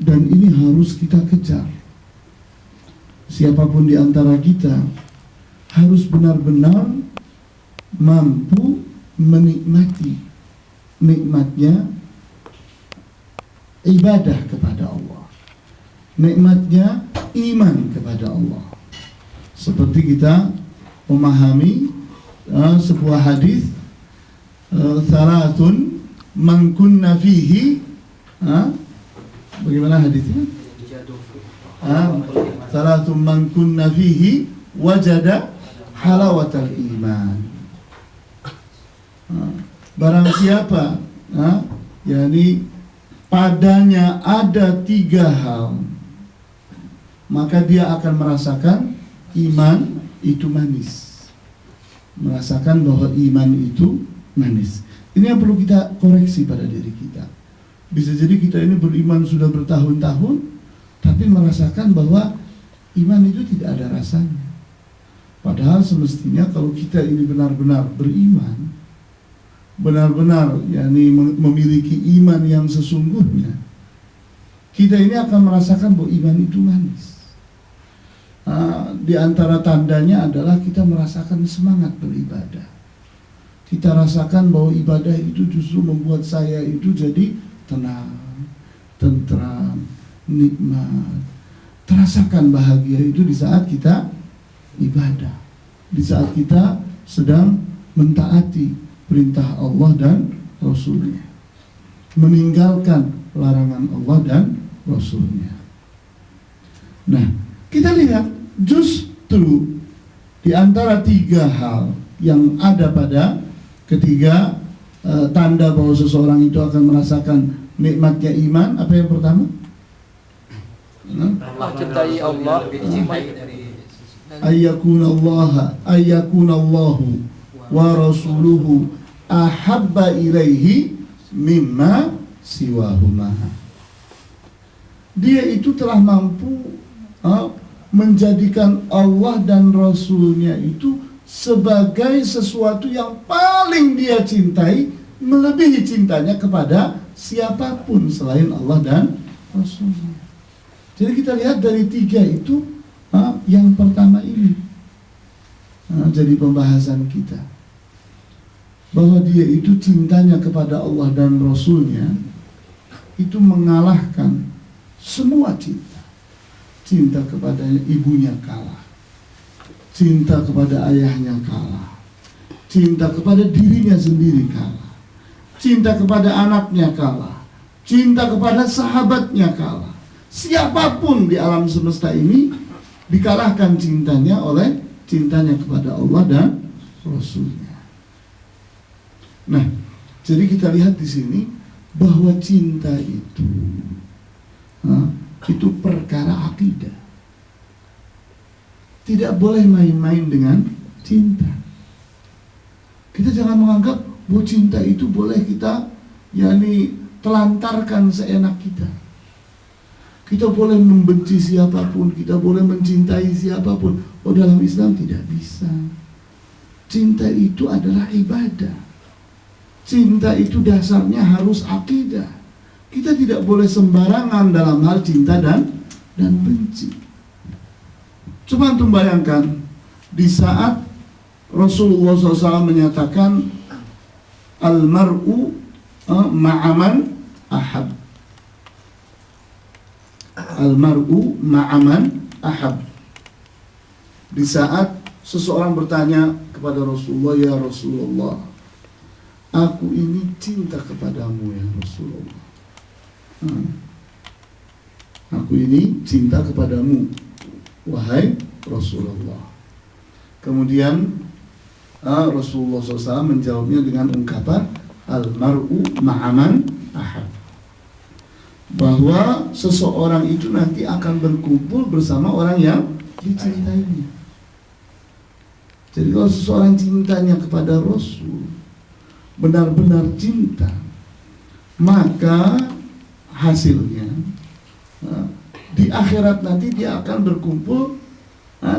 Dan ini harus kita kejar. Siapapun di antara kita harus benar-benar mampu menikmati nikmatnya ibadah kepada Allah, nikmatnya iman kepada Allah. Seperti kita memahami sebuah hadis, salatun man kunna fihi, bagaimana hadisnya? Salatun man kunna fihi wajada halawatal iman. Barang siapa yakni padanya ada 3 hal, maka dia akan merasakan iman itu manis, merasakan bahwa iman itu manis. Ini yang perlu kita koreksi pada diri kita. Bisa jadi kita ini beriman sudah bertahun-tahun, tapi merasakan bahwa iman itu tidak ada rasanya. Padahal semestinya kalau kita ini benar-benar beriman, benar-benar yakni memiliki iman yang sesungguhnya, kita ini akan merasakan bahwa iman itu manis. Di antara tandanya adalah kita merasakan semangat beribadah. Kita rasakan bahwa ibadah itu justru membuat saya itu jadi tenang, tentram, nikmat. Terasakan bahagia itu di saat kita ibadah, di saat kita sedang mentaati perintah Allah dan Rasulnya, meninggalkan larangan Allah dan Rasulnya. Nah, kita lihat justru di antara 3 hal yang ada pada ketiga tanda bahwa seseorang itu akan merasakan nikmatnya iman. Apa yang pertama? Mencintai Allah, ayyakunallahu wa rasuluhu ahabba ilaihi mimma siwahuma. Dia itu telah mampu menjadikan Allah dan Rasulnya itu sebagai sesuatu yang paling dia cintai, melebihi cintanya kepada siapapun selain Allah dan Rasulnya. Jadi kita lihat dari 3 itu, yang pertama ini jadi pembahasan kita, bahwa dia itu cintanya kepada Allah dan Rasulnya itu mengalahkan semua cinta. Cinta kepada ibunya kalah, cinta kepada ayahnya kalah, cinta kepada dirinya sendiri kalah, cinta kepada anaknya kalah, cinta kepada sahabatnya kalah. Siapapun di alam semesta ini dikalahkan cintanya oleh cintanya kepada Allah dan Rasulnya. Nah, jadi kita lihat di sini bahwa cinta itu perkara akidah. Tidak boleh main-main dengan cinta. Kita jangan menganggap bahwa cinta itu boleh kita telantarkan seenak kita. Kita boleh membenci siapapun, kita boleh mencintai siapapun. Oh, dalam Islam tidak bisa. Cinta itu adalah ibadah. Cinta itu dasarnya harus akidah. Kita tidak boleh sembarangan dalam hal cinta dan benci. Coba antum bayangkan, di saat Rasulullah SAW menyatakan al-mar'u ma'aman ahab. Al-mar'u ma'aman ahab. Di saat seseorang bertanya kepada Rasulullah, ya Rasulullah, aku ini cinta kepadamu ya Rasulullah. Aku ini cinta kepadamu wahai Rasulullah. Kemudian Rasulullah SAW menjawabnya dengan ungkapan al-mar'u ma'aman ahab, bahwa seseorang itu nanti akan berkumpul bersama orang yang dicintainya. Jadi kalau seseorang cintanya kepada Rasul, benar-benar cinta, maka hasilnya di akhirat nanti dia akan berkumpul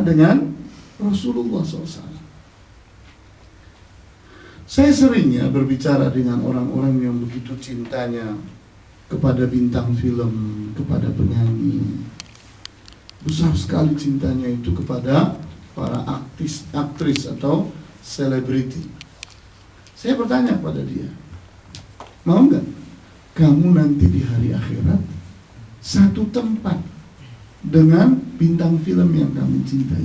dengan Rasulullah SAW. Saya seringnya berbicara dengan orang-orang yang begitu cintanya kepada bintang film, kepada penyanyi. Besar sekali cintanya itu kepada para aktris atau selebriti. Saya bertanya kepada dia, mau nggak kamu nanti di hari akhirat satu tempat dengan bintang film yang kamu cintai,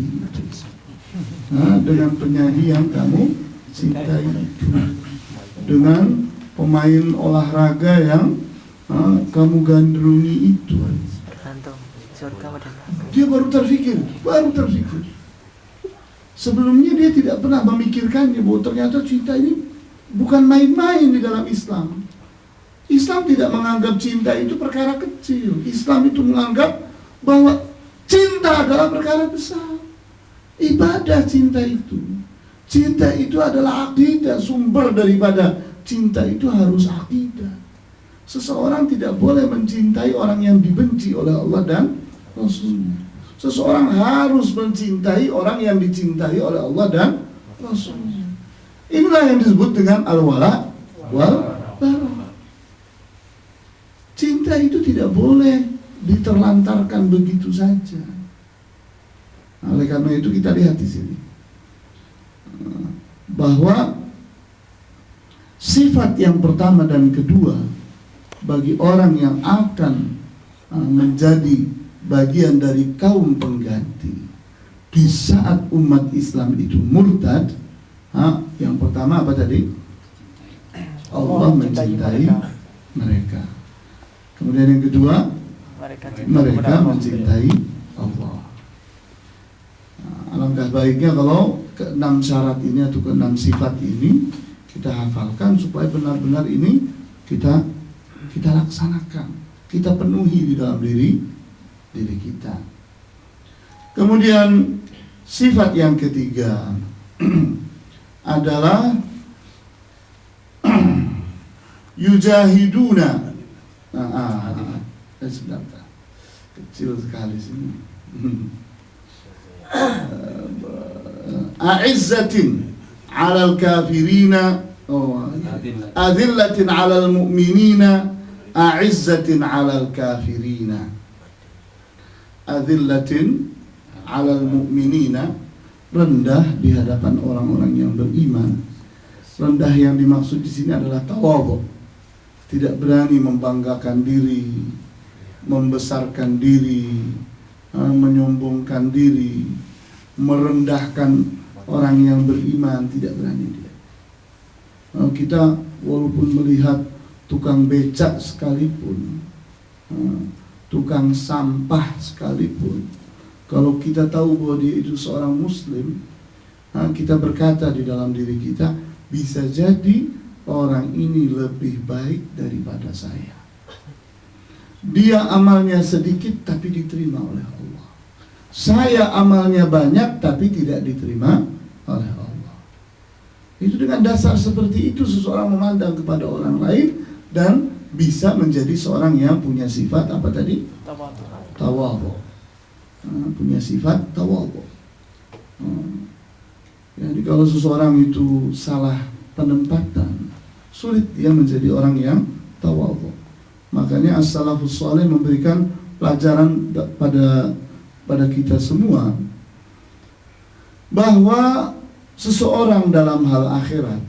dengan penyanyi yang kamu cintai, dengan pemain olahraga yang kamu gandrungi itu? Dia baru terfikir. Sebelumnya dia tidak pernah memikirkannya bahwa ternyata cinta ini bukan main-main di dalam Islam. Islam tidak menganggap cinta itu perkara kecil. Islam itu menganggap bahwa cinta adalah perkara besar. Ibadah cinta itu. Cinta itu adalah akidah. Sumber daripada cinta itu harus akidah. Seseorang tidak boleh mencintai orang yang dibenci oleh Allah dan Rasulnya. Seseorang harus mencintai orang yang dicintai oleh Allah dan Rasulnya. Inilah yang disebut dengan al-wala wal bara. Cinta itu tidak boleh diterlantarkan begitu saja. Oleh karena itu kita lihat di sini bahwa sifat yang pertama dan kedua bagi orang yang akan menjadi bagian dari kaum pengganti di saat umat Islam itu murtad, yang pertama apa tadi? Allah mencintai mereka. Kemudian yang kedua, mereka mencintai Allah. Alangkah baiknya kalau keenam syarat ini atau keenam sifat ini kita hafalkan supaya benar-benar ini kita laksanakan, kita penuhi di dalam diri kita. Kemudian sifat yang ketiga adalah yujahiduna. Sebentar, kecil sekali sini. A'izzatin 'alal kafirina, adillatin 'alal mu'minina, a'izzatin 'alal kafirina. Adillatin 'alal mu'minina, rendah di hadapan orang-orang yang beriman. Rendah yang dimaksud di sini adalah tawadhu. Tidak berani membanggakan diri, membesarkan diri, menyombongkan diri, merendahkan orang yang beriman, tidak berani dia. Kita walaupun melihat tukang becak sekalipun, tukang sampah sekalipun, kalau kita tahu bahwa dia itu seorang muslim, kita berkata di dalam diri kita, bisa jadi orang ini lebih baik daripada saya. Dia amalnya sedikit tapi diterima oleh Allah. Saya amalnya banyak tapi tidak diterima oleh Allah. Itu dengan dasar seperti itu seseorang memandang kepada orang lain dan bisa menjadi seorang yang punya sifat apa tadi? Tawadhu. Punya sifat tawadhu. Jadi kalau seseorang itu salah penempatan, sulit dia menjadi orang yang tawadhu. Makanya as-salafus saleh memberikan pelajaran pada kita semua bahwa seseorang dalam hal akhirat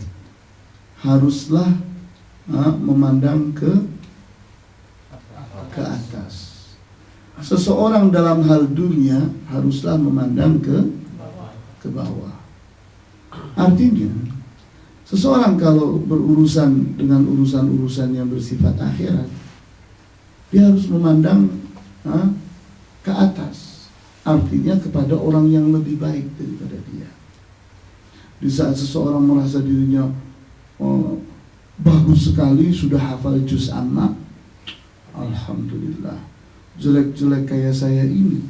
haruslah memandang ke atas. Seseorang dalam hal dunia haruslah memandang ke bawah. Artinya seseorang kalau berurusan dengan urusan-urusan yang bersifat akhirat, dia harus memandang ke atas. Artinya kepada orang yang lebih baik daripada dia. Di saat seseorang merasa dirinya bagus sekali, sudah hafal juz amma, alhamdulillah. Jelek-jelek kayak saya ini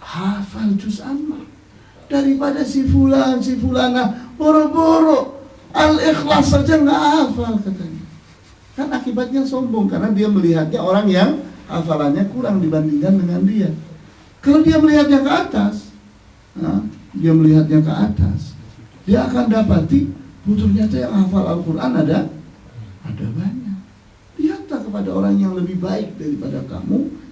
hafal juz amma daripada si fulana boro-boro al-ikhlas saja nggak hafal katanya. Kan akibatnya sombong karena dia melihatnya orang yang hafalannya kurang dibandingkan dengan dia. Kalau dia melihatnya ke atas, dia akan dapati ternyata yang hafal Al-Quran ada banyak. Lihatlah kepada orang yang lebih baik daripada kamu,